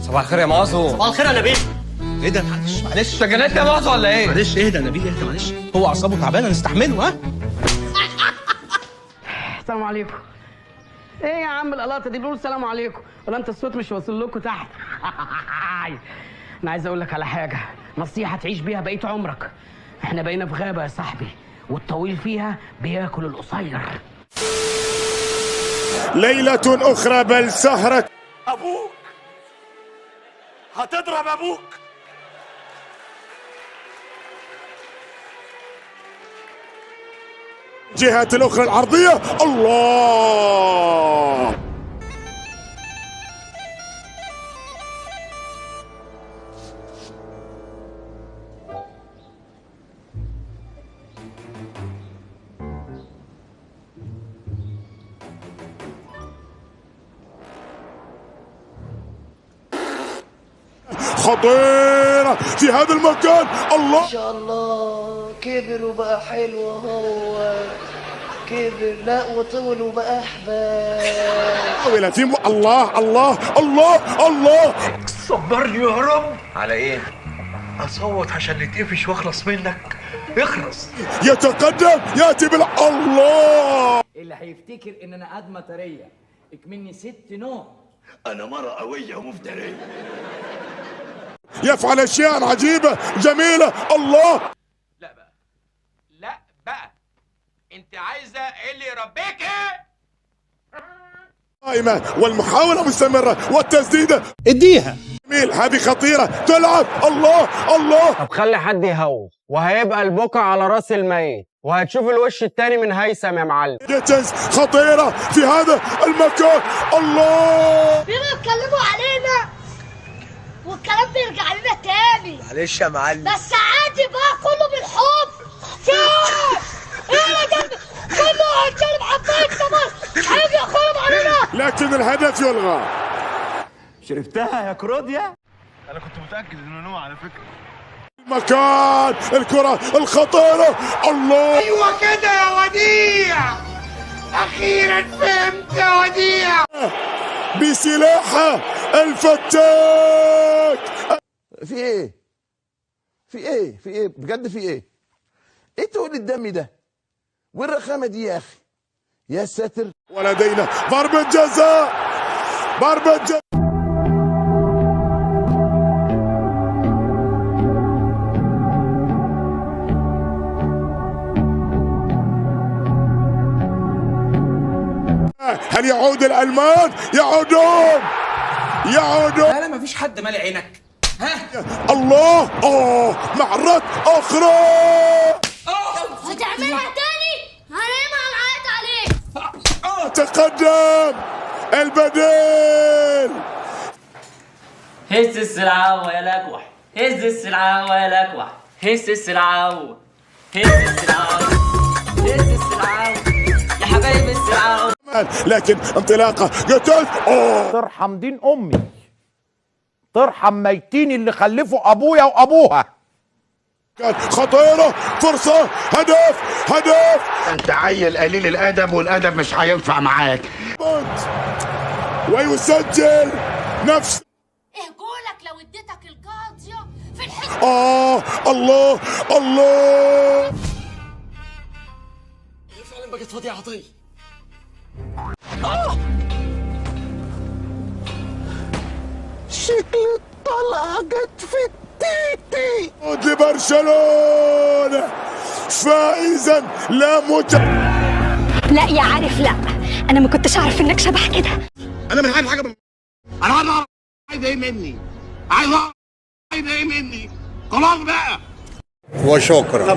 صباح الخير يا معاذ. صباح الخير يا نبيل. ايه ده؟ معلش انت جننت يا معاذ ولا ايه؟ معلش اهدى يا نبيل، اهدى معلش، هو اعصابه تعبانه نستحمله. ها السلام عليكم. ايه يا عم القلاطه دي؟ بيقول السلام عليكم ولا انت الصوت مش واصل لكم تحت؟ انا عايز اقول لك على حاجه، نصيحه تعيش بيها بقيه عمرك. احنا بقينا في غابه يا صاحبي، والطويل فيها بياكل القصير. ليلة أخرى بل سهرة. ابوك هتضرب ابوك. جهة الأخرى العرضية. الله، خطيرة في هذا المكان. الله ما شاء الله، كبر وبقى حلو هو، كبر لا وطول وبقى احباب. في الله الله الله الله. صبرني يا رب. على ايه؟ اصوت عشان نتقفش واخلص منك. اخلص. يتقدم يأتي الله. اللي هيفتكر ان انا قدمه طريه اكمني 6 نوع. انا مرة قوية ومفترية. يفعل أشياء عجيبة جميلة. الله، لا بقى، لا بقى، انت عايزه اللي يربيك ايه؟ قائمة والمحاولة مستمرة والتسديدة. اديها. جميل، هذه خطيرة تلعب. الله الله. طب خلي حد يهوه وهيبقى البكا على راس الميت، وهتشوف الوش التاني من هيثم يا معلم. جيتنز خطيرة في هذا المكان. الله، بيتكلموا علينا والكلام بيرجع لنا تاني. معلش يا معلم. بس عادي بقى، كله بالحب. ايه ده؟ كله هيتكلم حبايه كمان، هيجي يخرب علينا. لكن الهدف يلغى. شربتها يا كروديا؟ انا كنت متاكد انه نوع على فكره. مكان الكرة الخطيرة. الله، ايوه كده يا وديع، اخيرا فهمت يا وديع. بسلاحه الفتاك. في ايه؟ في ايه؟ في ايه؟ بجد في ايه؟ ايه تقول الدم ده؟ والرخامه دي يا اخي؟ يا ساتر. ولدينا ضربة جزاء، ضربة جزاء. هل يعود الألمان؟ يعودون. لا لا، مفيش حد مالي عينك. ها؟ الله، معرات أخرى. هتعملها تاني؟ هنعمل العيط عليك. تقدم البديل. هز السلعة يا لكوح، هز السلعة يا لكوح، هز السلعة، هز السلعة، هز السلعة يا حبايب السلعة. لكن انطلاقه قتل. ترحم دين امي، ترحم ميتين اللي خلفوا ابويا وابوها. خطيره، فرصه، هدف هدف. انت عيل قليل الادب، والادب مش هينفع معاك. ويسجل نفس. ايه قولك لو اديتك القاضية في الحته؟ الله الله. فعلا بقت فاضية عطية. شكل الطلقه جت في التيتي. لبرشلونه فائزا لا لا يا عارف، لا انا ما كنتش اعرف انك شبح كده. انا مش عايز حاجة انا عايز اعرف عايز ايه مني، عايز اعرف عايز ايه مني. خلاص بقى وشكرا.